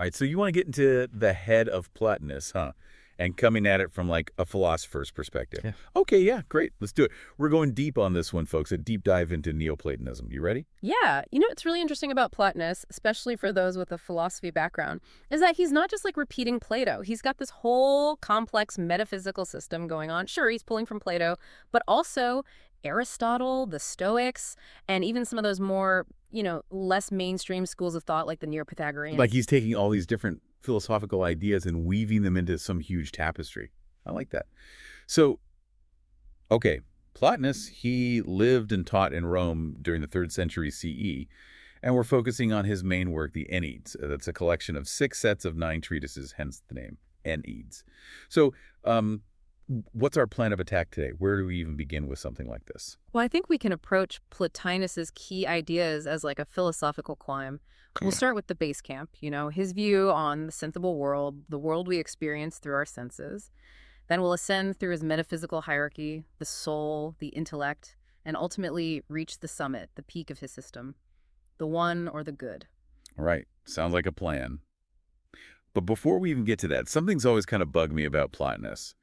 All right, so you want to get into the head of Plotinus, huh? And coming at it from like a philosopher's perspective. Yeah. Okay, yeah, great. Let's do it. We're going deep on this one, folks, a deep dive into Neoplatonism. You ready? Yeah, what's really interesting about Plotinus, especially for those with a philosophy background, is that he's not just like repeating Plato. He's got this whole complex metaphysical system going on. Sure, he's pulling from Plato, but also Aristotle, the Stoics, and even some of those more, less mainstream schools of thought like the Like Neo-Pythagoreans. he's taking all these different philosophical ideas and weaving them into some huge tapestry. I like that. So, okay, Plotinus, he lived and taught in Rome during the 3rd century CE, and we're focusing on his main work, the Enneads. That's a collection of 6 sets of 9 treatises, hence the name, Enneads. So, what's our plan of attack today? Where do we even begin with something like this? Well, I think we can approach Plotinus's key ideas as like a philosophical climb. We'll Yeah. start with the base camp, his view on the sensible world, the world we experience through our senses. Then we'll ascend through his metaphysical hierarchy, the soul, the intellect, and ultimately reach the summit, the peak of his system, the one or the good. All right, sounds like a plan. But before we even get to that, something's always kind of bugged me about Plotinus.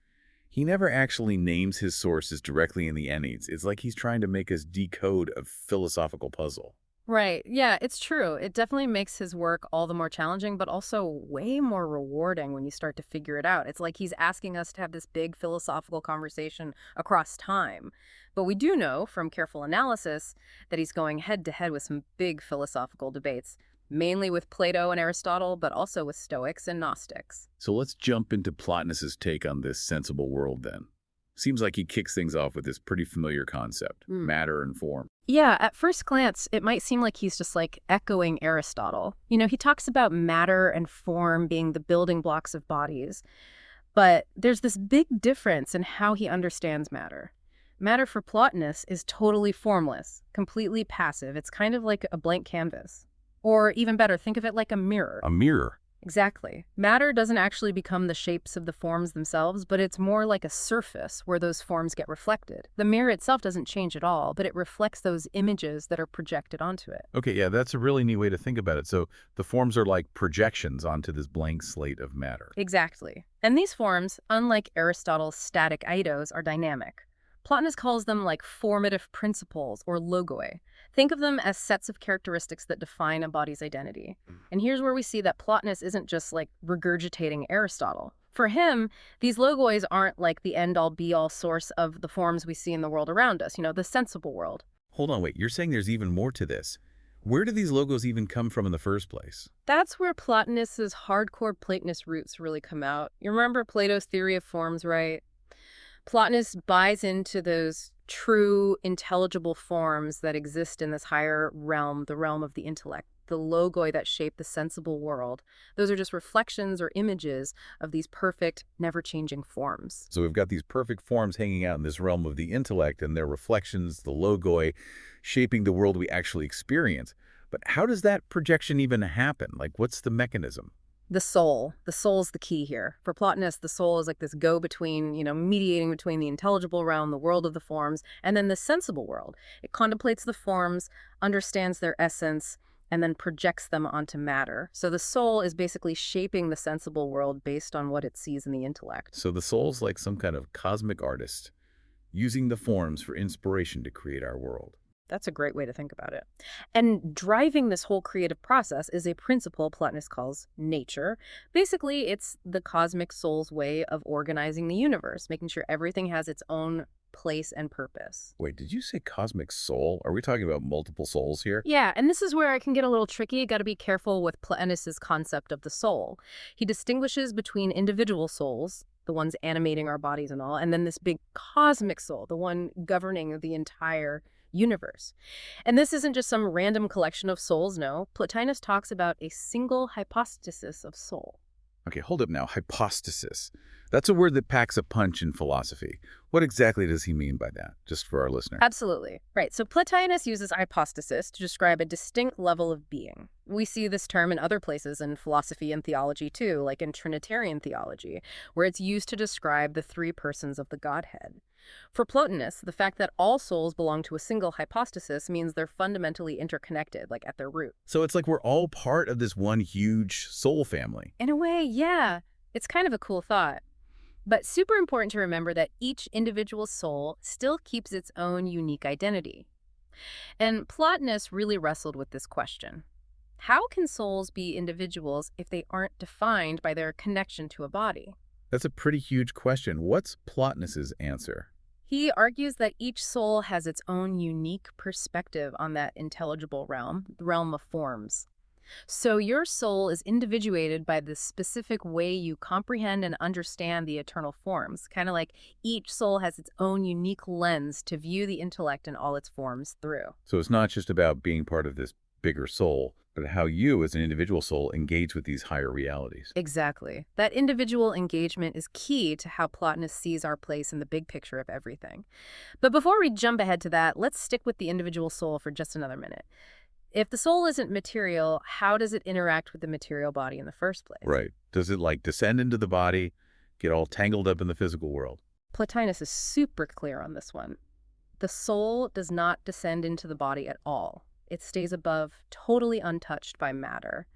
He never actually names his sources directly in the Enneads. It's like he's trying to make us decode a philosophical puzzle. Right. Yeah, it's true. It definitely makes his work all the more challenging, but also way more rewarding when you start to figure it out. It's like he's asking us to have this big philosophical conversation across time. But we do know from careful analysis that he's going head to head with some big philosophical debates, mainly with Plato and Aristotle, but also with Stoics and Gnostics. So let's jump into Plotinus's take on this sensible world then. Seems like he kicks things off with this pretty familiar concept, matter and form. Yeah, at first glance, it might seem like he's just like echoing Aristotle. He talks about matter and form being the building blocks of bodies, but there's this big difference in how he understands matter. Matter for Plotinus is totally formless, completely passive. It's kind of like a blank canvas. Or even better, think of it like a mirror. A mirror. Exactly. Matter doesn't actually become the shapes of the forms themselves, but it's more like a surface where those forms get reflected. The mirror itself doesn't change at all, but it reflects those images that are projected onto it. Okay, yeah, that's a really neat way to think about it. So the forms are like projections onto this blank slate of matter. Exactly. And these forms, unlike Aristotle's static eidos, are dynamic. Plotinus calls them like formative principles or logoi. Think of them as sets of characteristics that define a body's identity. And here's where we see that Plotinus isn't just like regurgitating Aristotle. For him, these logois aren't like the end-all be-all source of the forms we see in the world around us, the sensible world. Hold on, wait, you're saying there's even more to this. Where do these logos even come from in the first place? That's where Plotinus's hardcore Platonist roots really come out. You remember Plato's theory of forms, right? Plotinus buys into those true, intelligible forms that exist in this higher realm, the realm of the intellect, the logoi that shape the sensible world. Those are just reflections or images of these perfect, never-changing forms. So we've got these perfect forms hanging out in this realm of the intellect and their reflections, the logoi, shaping the world we actually experience. But how does that projection even happen? Like, what's the mechanism? The soul. The soul's the key here. For Plotinus, the soul is like this go-between, mediating between the intelligible realm, the world of the forms, and then the sensible world. It contemplates the forms, understands their essence, and then projects them onto matter. So the soul is basically shaping the sensible world based on what it sees in the intellect. So the soul's like some kind of cosmic artist, using the forms for inspiration to create our world. That's a great way to think about it. And driving this whole creative process is a principle Plotinus calls nature. Basically, it's the cosmic soul's way of organizing the universe, making sure everything has its own place and purpose. Wait, did you say cosmic soul? Are we talking about multiple souls here? Yeah, and this is where I can get a little tricky. Got to be careful with Plotinus's concept of the soul. He distinguishes between individual souls, the ones animating our bodies and all, and then this big cosmic soul, the one governing the entire universe. And this isn't just some random collection of souls, no. Plotinus talks about a single hypostasis of soul. Okay, hold up now. Hypostasis. That's a word that packs a punch in philosophy. What exactly does he mean by that, just for our listener? Absolutely. Right. So Plotinus uses hypostasis to describe a distinct level of being. We see this term in other places in philosophy and theology too, like in Trinitarian theology, where it's used to describe the 3 persons of the Godhead. For Plotinus, the fact that all souls belong to a single hypostasis means they're fundamentally interconnected, like at their root. So it's like we're all part of this one huge soul family. In a way, yeah, it's kind of a cool thought. But super important to remember that each individual soul still keeps its own unique identity. And Plotinus really wrestled with this question. How can souls be individuals if they aren't defined by their connection to a body? That's a pretty huge question. What's Plotinus's answer? He argues that each soul has its own unique perspective on that intelligible realm, the realm of forms. So your soul is individuated by the specific way you comprehend and understand the eternal forms, kind of like each soul has its own unique lens to view the intellect in all its forms through. So it's not just about being part of this bigger soul, but how you as an individual soul engage with these higher realities. Exactly. That individual engagement is key to how Plotinus sees our place in the big picture of everything. But before we jump ahead to that, let's stick with the individual soul for just another minute. If the soul isn't material, how does it interact with the material body in the first place? Right. Does it like descend into the body, get all tangled up in the physical world? Plotinus is super clear on this one. The soul does not descend into the body at all. It stays above, totally untouched by matter.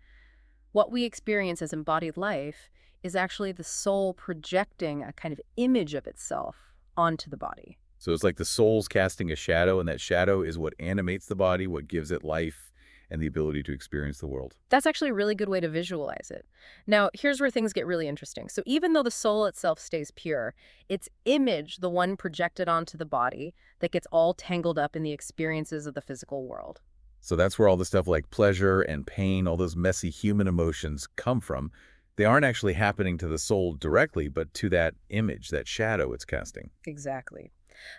What we experience as embodied life is actually the soul projecting a kind of image of itself onto the body. So it's like the soul's casting a shadow, and that shadow is what animates the body, what gives it life and the ability to experience the world. That's actually a really good way to visualize it. Now, here's where things get really interesting. So even though the soul itself stays pure, its image, the one projected onto the body, that gets all tangled up in the experiences of the physical world. So that's where all the stuff like pleasure and pain, all those messy human emotions come from. They aren't actually happening to the soul directly, but to that image, that shadow it's casting. Exactly.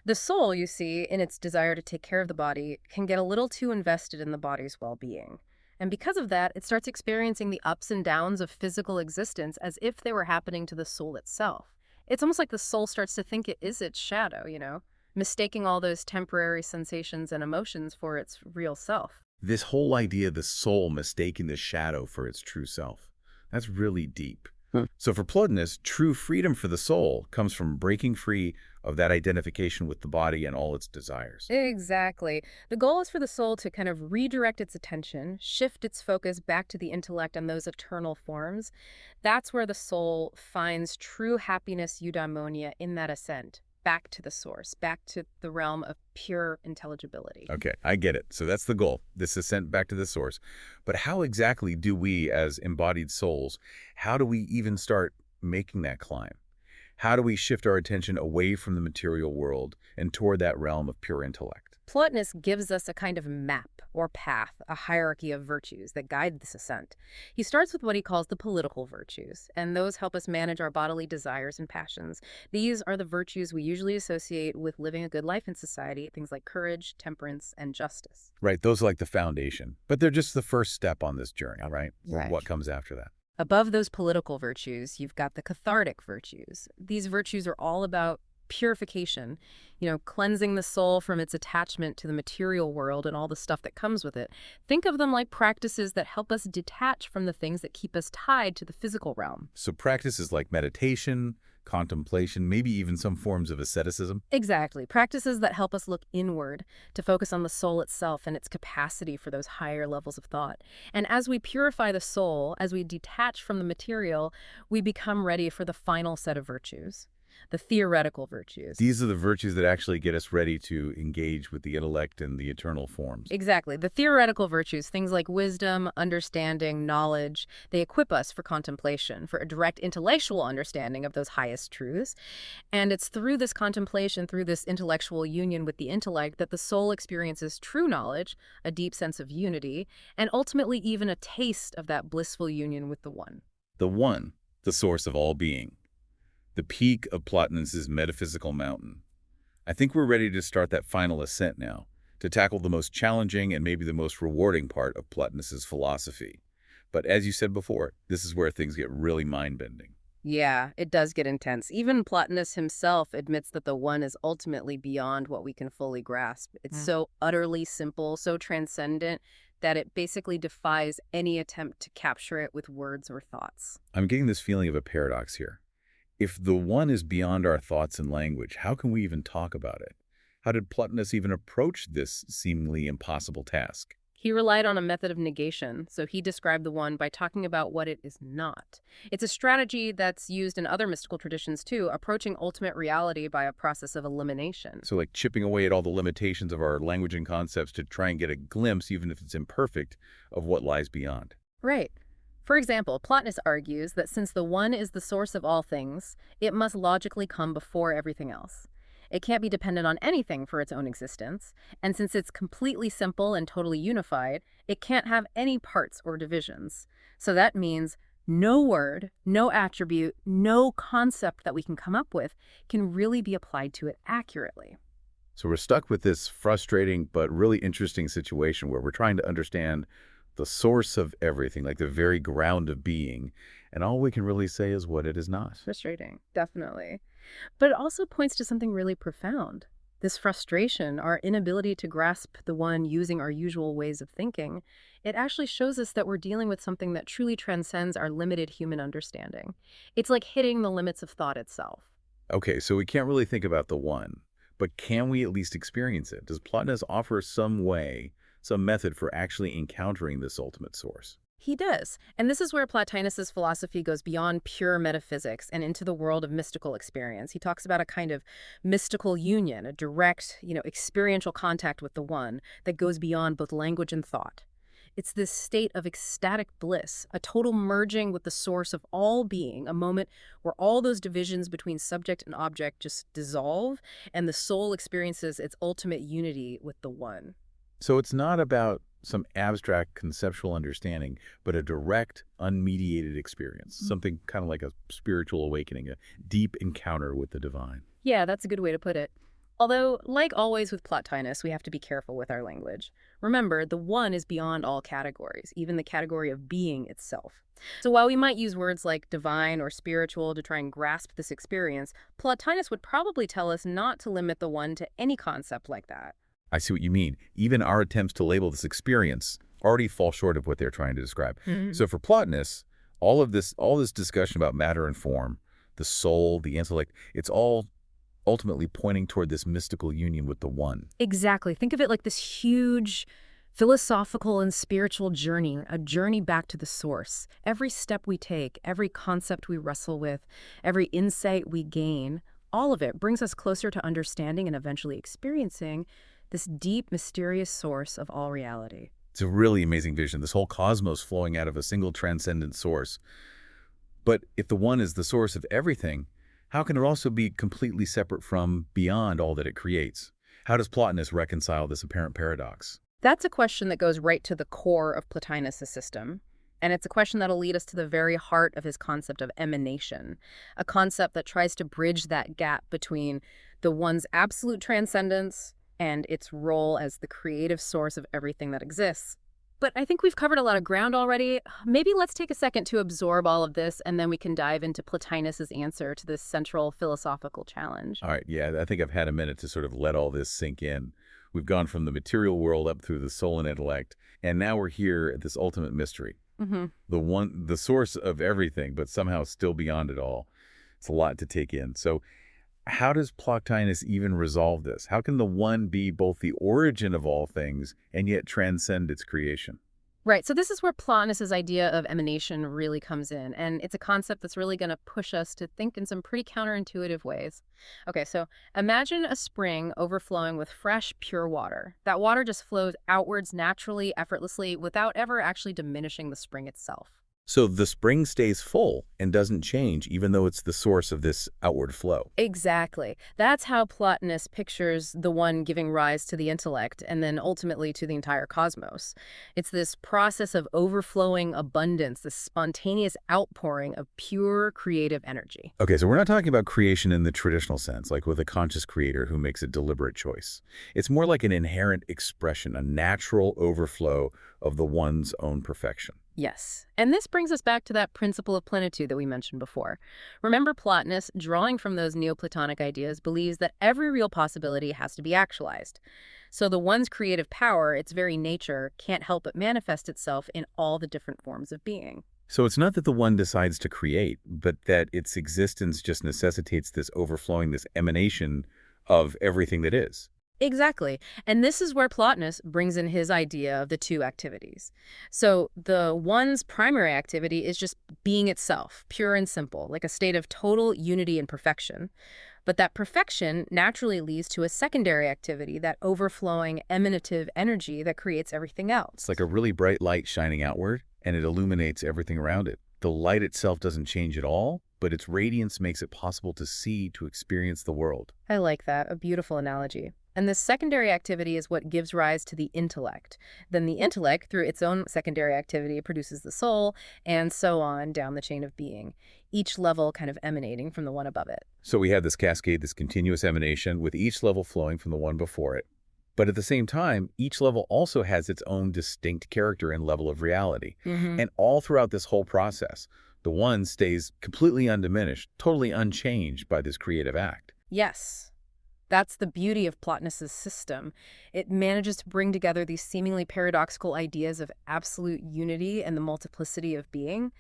The soul, you see, in its desire to take care of the body, can get a little too invested in the body's well-being. And because of that, it starts experiencing the ups and downs of physical existence as if they were happening to the soul itself. It's almost like the soul starts to think it is its shadow, mistaking all those temporary sensations and emotions for its real self. This whole idea of the soul mistaking the shadow for its true self, that's really deep. So for Plotinus, true freedom for the soul comes from breaking free of that identification with the body and all its desires. Exactly. The goal is for the soul to kind of redirect its attention, shift its focus back to the intellect and those eternal forms. That's where the soul finds true happiness, eudaimonia, in that ascent, back to the source, back to the realm of pure intelligibility. Okay, I get it. So that's the goal, this ascent back to the source. But how exactly do we, as embodied souls, how do we even start making that climb? How do we shift our attention away from the material world and toward that realm of pure intellect? Plotinus gives us a kind of map or path, a hierarchy of virtues that guide this ascent. He starts with what he calls the political virtues, and those help us manage our bodily desires and passions. These are the virtues we usually associate with living a good life in society, things like courage, temperance, and justice. Right, those are like the foundation. But they're just the first step on this journey, right? Right. What comes after that? Above those political virtues, you've got the cathartic virtues. These virtues are all about purification, cleansing the soul from its attachment to the material world and all the stuff that comes with it. Think of them like practices that help us detach from the things that keep us tied to the physical realm. So practices like meditation, contemplation, maybe even some forms of asceticism? Exactly. Practices that help us look inward, to focus on the soul itself and its capacity for those higher levels of thought. And as we purify the soul, as we detach from the material, we become ready for the final set of virtues, the theoretical virtues. These are the virtues that actually get us ready to engage with the intellect and the eternal forms. Exactly. The theoretical virtues, things like wisdom, understanding, knowledge, they equip us for contemplation, for a direct intellectual understanding of those highest truths. And it's through this contemplation, through this intellectual union with the intellect, that the soul experiences true knowledge, a deep sense of unity, and ultimately even a taste of that blissful union with the One. The One, the source of all being. The peak of Plotinus's metaphysical mountain. I think we're ready to start that final ascent now, to tackle the most challenging and maybe the most rewarding part of Plotinus's philosophy. But as you said before, this is where things get really mind-bending. Yeah, it does get intense. Even Plotinus himself admits that the One is ultimately beyond what we can fully grasp. It's so utterly simple, so transcendent, that it basically defies any attempt to capture it with words or thoughts. I'm getting this feeling of a paradox here. if the one is beyond our thoughts and language, how can we even talk about it? How did Plotinus even approach this seemingly impossible task? He relied on a method of negation, so he described the one by talking about what it is not. It's a strategy that's used in other mystical traditions too, approaching ultimate reality by a process of elimination. So like chipping away at all the limitations of our language and concepts to try and get a glimpse, even if it's imperfect, of what lies beyond. Right. For example, Plotinus argues that since the one is the source of all things, it must logically come before everything else. It can't be dependent on anything for its own existence, and since it's completely simple and totally unified, it can't have any parts or divisions. So that means no word, no attribute, no concept that we can come up with can really be applied to it accurately. So we're stuck with this frustrating but really interesting situation where we're trying to understand the source of everything, like the very ground of being, and all we can really say is what it is not. Frustrating, definitely. But it also points to something really profound. This frustration, our inability to grasp the one using our usual ways of thinking, it actually shows us that we're dealing with something that truly transcends our limited human understanding. It's like hitting the limits of thought itself. Okay, so we can't really think about the one, but can we at least experience it? Does Plotinus offer some way, some method for actually encountering this ultimate source? He does. And this is where Plotinus's philosophy goes beyond pure metaphysics and into the world of mystical experience. He talks about a kind of mystical union, a direct, experiential contact with the one that goes beyond both language and thought. It's this state of ecstatic bliss, a total merging with the source of all being, a moment where all those divisions between subject and object just dissolve, and the soul experiences its ultimate unity with the one. So it's not about some abstract conceptual understanding, but a direct, unmediated experience, something kind of like a spiritual awakening, a deep encounter with the divine. Yeah, that's a good way to put it. Although, like always with Plotinus, we have to be careful with our language. Remember, the one is beyond all categories, even the category of being itself. So while we might use words like divine or spiritual to try and grasp this experience, Plotinus would probably tell us not to limit the one to any concept like that. I see what you mean. Even our attempts to label this experience already fall short of what they're trying to describe. So for Plotinus, all this discussion about matter and form, the soul, the intellect, it's all ultimately pointing toward this mystical union with the one. Exactly. Think of it like this huge philosophical and spiritual journey, a journey back to the source. Every step we take, every concept we wrestle with, every insight we gain, all of it brings us closer to understanding and eventually experiencing this deep, mysterious source of all reality. It's a really amazing vision, this whole cosmos flowing out of a single transcendent source. But if the one is the source of everything, how can it also be completely separate from, beyond all that it creates? How does Plotinus reconcile this apparent paradox? That's a question that goes right to the core of Plotinus' system. And it's a question that'll lead us to the very heart of his concept of emanation, a concept that tries to bridge that gap between the one's absolute transcendence and its role as the creative source of everything that exists. But I think we've covered a lot of ground already. Maybe let's take a second to absorb all of this, and then we can dive into Plotinus's answer to this central philosophical challenge. All right, yeah, I think I've had a minute to sort of let all this sink in. We've gone from the material world up through the soul and intellect, and now we're here at this ultimate mystery. The source of everything, but somehow still beyond it all. It's a lot to take in. So how does Plotinus even resolve this? How can the one be both the origin of all things and yet transcend its creation? Right, so this is where Plotinus's idea of emanation really comes in, and it's a concept that's really going to push us to think in some pretty counterintuitive ways. Okay, so imagine a spring overflowing with fresh, pure water. That water just flows outwards naturally, effortlessly, without ever actually diminishing the spring itself. So the spring stays full and doesn't change, even though it's the source of this outward flow. Exactly. That's how Plotinus pictures the one giving rise to the intellect and then ultimately to the entire cosmos. It's this process of overflowing abundance, this spontaneous outpouring of pure creative energy. Okay, so we're not talking about creation in the traditional sense, like with a conscious creator who makes a deliberate choice. It's more like an inherent expression, a natural overflow of the one's own perfection. Yes. And this brings us back to that principle of plenitude that we mentioned before. Remember, Plotinus, drawing from those Neoplatonic ideas, believes that every real possibility has to be actualized. So the one's creative power, its very nature, can't help but manifest itself in all the different forms of being. So it's not that the one decides to create, but that its existence just necessitates this overflowing, this emanation of everything that is. Exactly. And this is where Plotinus brings in his idea of the two activities. So the one's primary activity is just being itself, pure and simple, like a state of total unity and perfection. But that perfection naturally leads to a secondary activity, that overflowing emanative energy that creates everything It's else. like a really bright light shining outward, and it illuminates everything around it. The light itself doesn't change at all, but its radiance makes it possible to see, to experience the world. I like that, a beautiful analogy. And this secondary activity is what gives rise to the intellect. Then the intellect, through its own secondary activity, produces the soul, and so on down the chain of being, each level kind of emanating from the one above it. So we have this cascade, this continuous emanation, with each level flowing from the one before it. But at the same time, each level also has its own distinct character and level of reality. Hmm. And all throughout this whole process, the one stays completely undiminished, totally unchanged by this creative act. Yes. That's the beauty of Plotinus's system. It manages to bring together these seemingly paradoxical ideas of absolute unity and the multiplicity of being.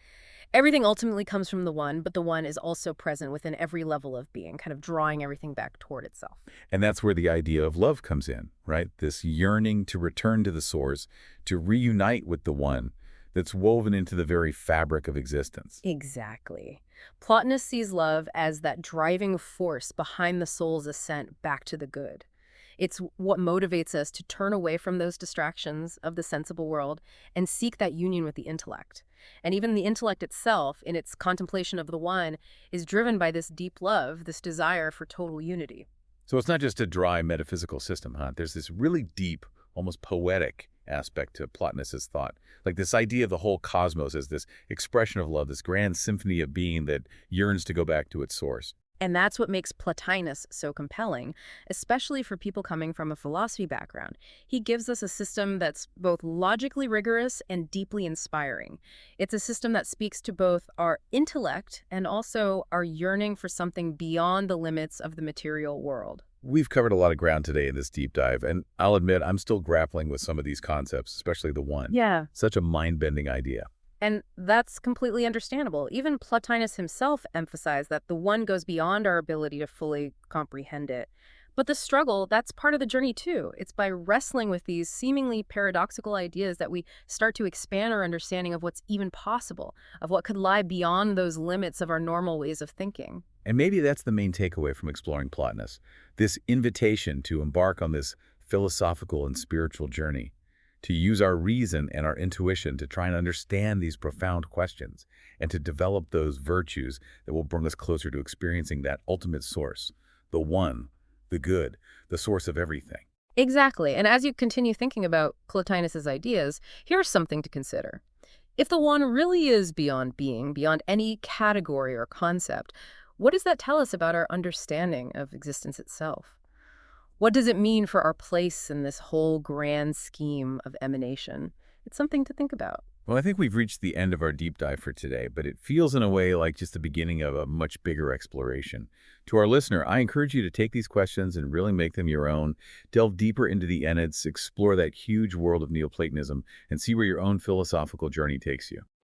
Everything ultimately comes from the one, but the one is also present within every level of being, kind of drawing everything back toward itself. And that's where the idea of love comes in, right? This yearning to return to the source, to reunite with the one that's woven into the very fabric of existence. Exactly. Plotinus sees love as that driving force behind the soul's ascent back to the good. It's what motivates us to turn away from those distractions of the sensible world and seek that union with the intellect. And even the intellect itself, in its contemplation of the one, is driven by this deep love, this desire for total unity. So it's not just a dry metaphysical system, huh? There's this really deep, almost poetic aspect to Plotinus's thought. Like this idea of the whole cosmos as this expression of love, this grand symphony of being that yearns to go back to its source. And that's what makes Plotinus so compelling, especially for people coming from a philosophy background. He gives us a system that's both logically rigorous and deeply inspiring. It's a system that speaks to both our intellect and also our yearning for something beyond the limits of the material world. We've covered a lot of ground today in this deep dive, and I'll admit I'm still grappling with some of these concepts, especially the one. Yeah. Such a mind-bending idea. And that's completely understandable. Even Plotinus himself emphasized that the one goes beyond our ability to fully comprehend it. But the struggle, that's part of the journey too. It's by wrestling with these seemingly paradoxical ideas that we start to expand our understanding of what's even possible, of what could lie beyond those limits of our normal ways of thinking. And maybe that's the main takeaway from exploring Plotinus, this invitation to embark on this philosophical and spiritual journey, to use our reason and our intuition to try and understand these profound questions, and to develop those virtues that will bring us closer to experiencing that ultimate source, the one, the good, the source of everything. Exactly. And as you continue thinking about Plotinus's ideas, here's something to consider. If the one really is beyond being, beyond any category or concept, what does that tell us about our understanding of existence itself? What does it mean for our place in this whole grand scheme of emanation? It's something to think about. Well, I think we've reached the end of our deep dive for today, but it feels in a way like just the beginning of a much bigger exploration. To our listener, I encourage you to take these questions and really make them your own. Delve deeper into the Enneads, explore that huge world of Neoplatonism, and see where your own philosophical journey takes you.